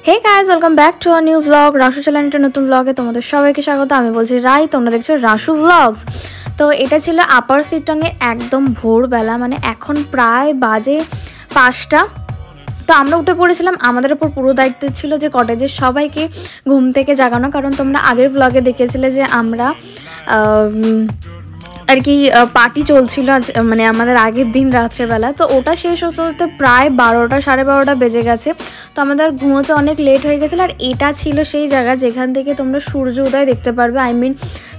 Hey guys, welcome back to a new blog. Rasu চ্যানেলটা নতুন ব্লগে তোমাদের সবাইকে স্বাগত। আমি বলছি রাই, তোমরা দেখছো রাসু ব্লগস। তো এটা ছিল আপার সিটংয়ের একদম ভোরবেলা, মানে এখন প্রায় বাজে 5টা। তো আমরা উঠে পড়েছিলাম। আমাদের ওপর পুরো দায়িত্ব ছিল যে কটেজের সবাইকে ঘুম থেকে জাগানো, কারণ তোমরা আগের ব্লগে দেখেছিলে যে আমরা আর কি পার্টি চলছিল মানে আমাদের আগের দিন রাত্রেবেলা। তো ওটা শেষ হতে হতে প্রায় 12টা সাড়ে 12টা বেজে গেছে। তো আমাদের ঘুমোতে অনেক লেট হয়ে গেছিলো। আর এটা ছিল সেই জায়গা যেখান থেকে তোমরা সূর্য উদয় দেখতে পারবে, I mean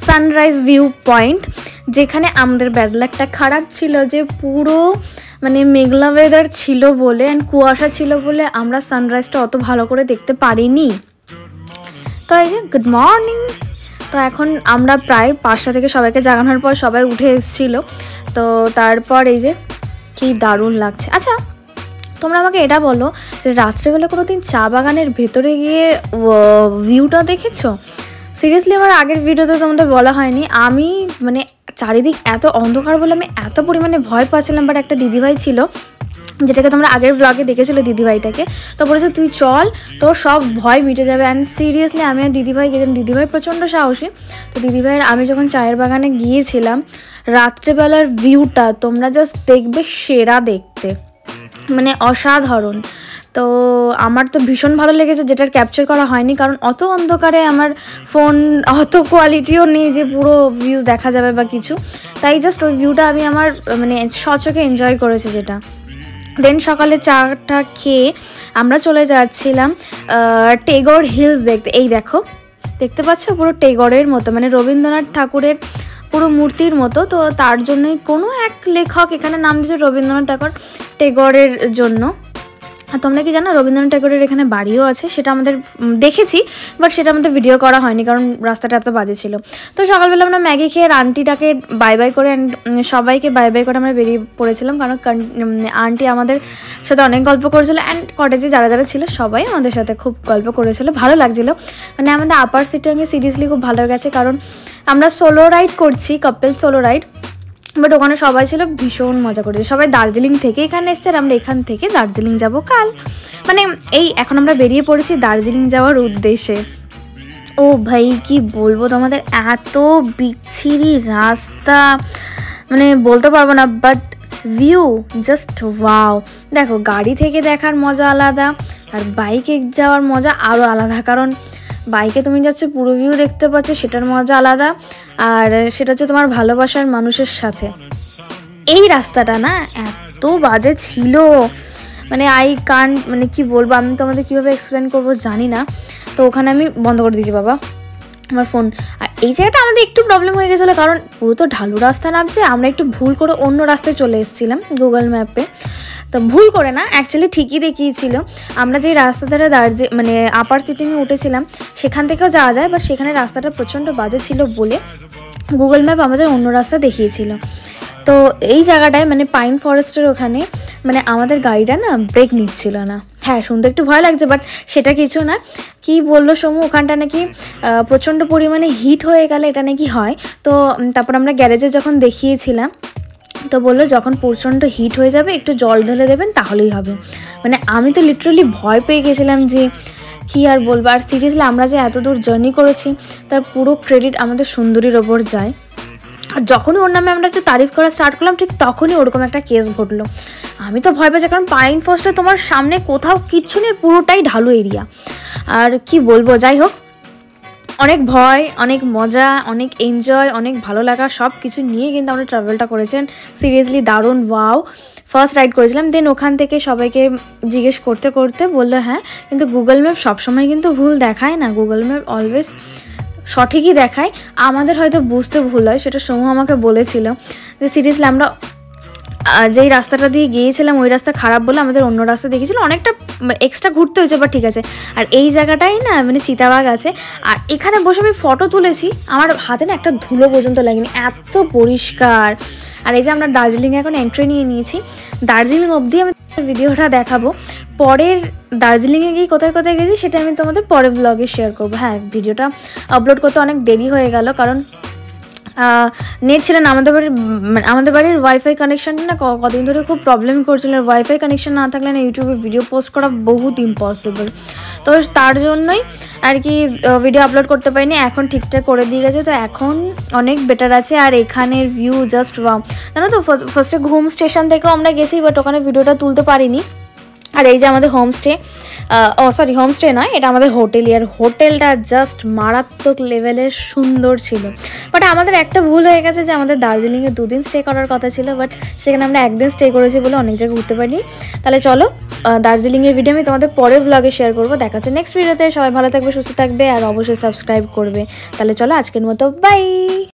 sunrise view point. যেখানে আমাদের ব্যাড লাকটা খারাপ ছিল যে পুরো মানে মেঘলা ওয়েদার ছিল বলে অ্যান্ড কুয়াশা ছিল বলে আমরা সানরাইজটা অত ভালো করে দেখতে পারিনি। তো এই যে গুড মর্নিং। তো এখন আমরা প্রায় 5টা থেকে সবাইকে জাগানোর পর সবাই উঠে এসেছিলো। তো তারপর এই যে কি দারুণ লাগছে। আচ্ছা, তোমরা আমাকে এটা বলো যে রাত্রেবেলা কোনো দিন চা বাগানের ভেতরে গিয়ে ভিউটা দেখেছো? সিরিয়াসলি আমার আগের ভিডিওতে তোমাদের বলা হয়নি, আমি মানে চারিদিক এত অন্ধকার বলে আমি এত পরিমাণে ভয় পাচ্ছিলাম। বাট একটা দিদিভাই ছিল, যেটাকে তোমরা আগের ব্লগে দেখেছিলো দিদিভাইটাকে, তো বলেছে তুই চল, তোর সব ভয় মিটে যাবে। অ্যান্ড সিরিয়াসলি আমি আর দিদিভাই গেছিলাম। দিদিভাই প্রচণ্ড সাহসী। তো দিদিভাইয়ের আমি যখন চায়ের বাগানে গিয়েছিলাম, রাত্রেবেলার ভিউটা তোমরা জাস্ট দেখবে, সেরা দেখতে, মানে অসাধারণ। তো আমার তো ভীষণ ভালো লেগেছে, যেটার ক্যাপচার করা হয়নি কারণ অত অন্ধকারে আমার ফোন অত কোয়ালিটিও নেই যে পুরো ভিউ দেখা যাবে বা কিছু। তাই জাস্ট ওই ভিউটা আমি আমার মানে সচক্ষে এনজয় করেছি যেটা। দেন সকালে চাটা খেয়ে আমরা চলে যাচ্ছিলাম টেগর হিলস দেখতে। এই দেখো, দেখতে পাচ্ছ পুরো টেগরের মতো, মানে রবীন্দ্রনাথ ঠাকুরের পুরো মূর্তির মতো। তো তার জন্যই কোনো এক লেখক এখানে নাম দিয়েছে রবীন্দ্রনাথ টেগরের জন্য। আর তোমরা কি জানো রবীন্দ্রনাথ ঠাকুরের এখানে বাড়িও আছে? সেটা আমাদের দেখেছি, বাট সেটা আমাদের ভিডিও করা হয়নি কারণ রাস্তাটা এত বাজে ছিল। তো সকালবেলা আমরা ম্যাগি খেয়ে আন্টিটাকে বাই বাই করে অ্যান্ড সবাইকে বাই বাই করে আমরা বেরিয়ে পড়েছিলাম, কারণ আন্টি আমাদের সাথে অনেক গল্প করেছিল অ্যান্ড কটেজে যারা যারা ছিল সবাই আমাদের সাথে খুব গল্প করেছিল, ভালো লাগছিল। মানে আমাদের আপার সিটিংয়ে সিরিয়াসলি খুব ভালো গেছে, কারণ আমরা সোলো রাইড করছি, কাপল সোলো রাইড। বাট ওখানে সবাই ছিল, ভীষণ মজা করেছে। সবাই দার্জিলিং থেকে এখানে এসছে আর আমরা এখান থেকে দার্জিলিং যাব কাল। মানে এই এখন আমরা বেরিয়ে পড়েছি দার্জিলিং যাওয়ার উদ্দেশ্যে। ও ভাই কি বলবো তোমাদের, এত বিচ্ছিরি রাস্তা মানে বলতে পারবো না, বাট ভিউ জাস্ট ওয়াও। দেখো গাড়ি থেকে দেখার মজা আলাদা আর বাইকে যাওয়ার মজা আরও আলাদা, কারণ বাইকে তুমি যাচ্ছ পুরো ভিউ দেখতে পাচ্ছ, সেটার মজা আলাদা। আর সেটা হচ্ছে তোমার ভালোবাসার মানুষের সাথে। এই রাস্তাটা না এত বাজে ছিল, মানে মানে কি বলবো, আমি তোমাদের কীভাবে এক্সপ্লেন করবো জানি না। তো ওখানে আমি বন্ধ করে দিয়েছি বাবা আমার ফোন। আর এই জায়গাটা আমাদের একটু প্রবলেম হয়ে গেছিলো, কারণ পুরো তো ঢালু রাস্তা নামছে, আমরা একটু ভুল করে অন্য রাস্তায় চলে এসেছিলাম গুগল ম্যাপে। তো ভুল করে না, অ্যাকচুয়ালি ঠিকই দেখিয়েছিল। আমরা যেই রাস্তা ধারে মানে আপার সিটিংয়ে উঠেছিলাম সেখান থেকেও যাওয়া যায়, বাট সেখানে রাস্তাটা প্রচণ্ড বাজে ছিল বলে গুগল ম্যাপ আমাদের অন্য রাস্তা দেখিয়েছিল। তো এই জায়গাটায় মানে পাইন ফরেস্টের ওখানে মানে আমাদের গাড়িটা না ব্রেক নিচ্ছিল না। হ্যাঁ, শুনতে একটু ভয় লাগছে, বাট সেটা কিছু না। কি বললো সমু, ওখানটা নাকি প্রচণ্ড পরিমাণে হিট হয়ে গেলে এটা নাকি হয়। তো তারপর আমরা গ্যারেজে যখন দেখিয়েছিলাম, তো বললো যখন প্রচণ্ড হিট হয়ে যাবে একটু জল ঢেলে দেবেন তাহলেই হবে। মানে আমি তো লিটারালি ভয় পেয়ে গেছিলাম যে কি আর বলবো। আর সিরিয়াসলি আমরা যে এত দূর জার্নি করেছি তার পুরো ক্রেডিট আমাদের সুন্দরীর ওপর যায়। আর যখনই ওর নামে আমরা একটু তারিফ করা স্টার্ট করলাম, ঠিক তখনই ওরকম একটা কেস ঘটলো। আমি তো ভয় পেয়েছি, কারণ পাইন ফরেস্টে তোমার সামনে কোথাও কিচ্ছু নেই, পুরোটাই ঢালু এরিয়া। আর কি বলবো, যাই হোক, অনেক ভয়, অনেক মজা, অনেক এনজয়, অনেক ভালো লাগা সব কিছু নিয়ে কিন্তু আমরা ট্রাভেলটা করেছেন। সিরিয়াসলি দারুণ, ওয়াও। ফার্স্ট রাইড করেছিলাম। দেন ওখান থেকে সবাইকে জিজ্ঞেস করতে করতে বললো হ্যাঁ, কিন্তু গুগল ম্যাপ সবসময় কিন্তু ভুল দেখায় না, গুগল ম্যাপ অলওয়েজ সঠিকই দেখায়। আমাদের হয়তো বুঝতে ভুল হয়, সেটা সময় আমাকে বলেছিল যে সিরিয়াসলি আমরা যেই রাস্তাটা দিয়ে গিয়েছিলাম ওই রাস্তা খারাপ বলে আমাদের অন্য রাস্তা দেখেছিল, অনেকটা এক্সট্রা ঘুরতে হয়েছে, বাট ঠিক আছে। আর এই জায়গাটাই না মানে চিতাবাঘ আছে। আর এখানে বসে আমি ফটো তুলেছি, আমার হাতে না একটা ধুলো পর্যন্ত লাগেনি, এত পরিষ্কার। আর এই যে আমরা দার্জিলিংয়ে এখন এন্ট্রি নিয়ে নিয়েছি। দার্জিলিং অবধি আমি ভিডিওটা দেখাবো, পরের দার্জিলিংয়ে গিয়ে কোথায় কোথায় গেছি সেটা আমি তোমাদের পরের ব্লগে শেয়ার করবো। হ্যাঁ, ভিডিওটা আপলোড করতে অনেক দেরি হয়ে গেল, কারণ নেট ছিল না আমাদের বাড়ির ওয়াইফাই কানেকশানটা না কদিন ধরে খুব প্রবলেম করছিল। ওয়াইফাই কানেকশান না থাকলে না ইউটিউবে ভিডিও পোস্ট করা বহুত ইম্পসিবল। তো তার জন্যই আর কি ভিডিও আপলোড করতে পারিনি। এখন ঠিকঠাক করে দিয়ে গেছে, তো এখন অনেক বেটার আছে। আর এখানের ভিউ জাস্ট ওয়াও। জানো তো ফার্স্টে ঘুম স্টেশন থেকেও আমরা গেছি, বাট ওখানে ভিডিওটা তুলতে পারিনি। আর এই যে আমাদের হোমস্টে, হোমস্টে নয়, এটা আমাদের হোটেলই। আর হোটেলটা জাস্ট মারাত্মক লেভেলের সুন্দর ছিল। বাট আমাদের একটা ভুল হয়ে গেছে যে আমাদের দার্জিলিংয়ে 2 দিন স্টে করার কথা ছিল, বাট সেখানে আমরা 1 দিন স্টে করেছি বলে অনেক জায়গায় ঘুরতে পারিনি। তাহলে চলো দার্জিলিংয়ের ভিডিও আমি তোমাদের পরের ব্লগে শেয়ার করবো। দেখা হচ্ছে নেক্সট ভিডিওতে। সবাই ভালো থাকবে, সুস্থ থাকবে, আর অবশ্যই সাবস্ক্রাইব করবে। তাহলে চলো আজকের মতো বাই।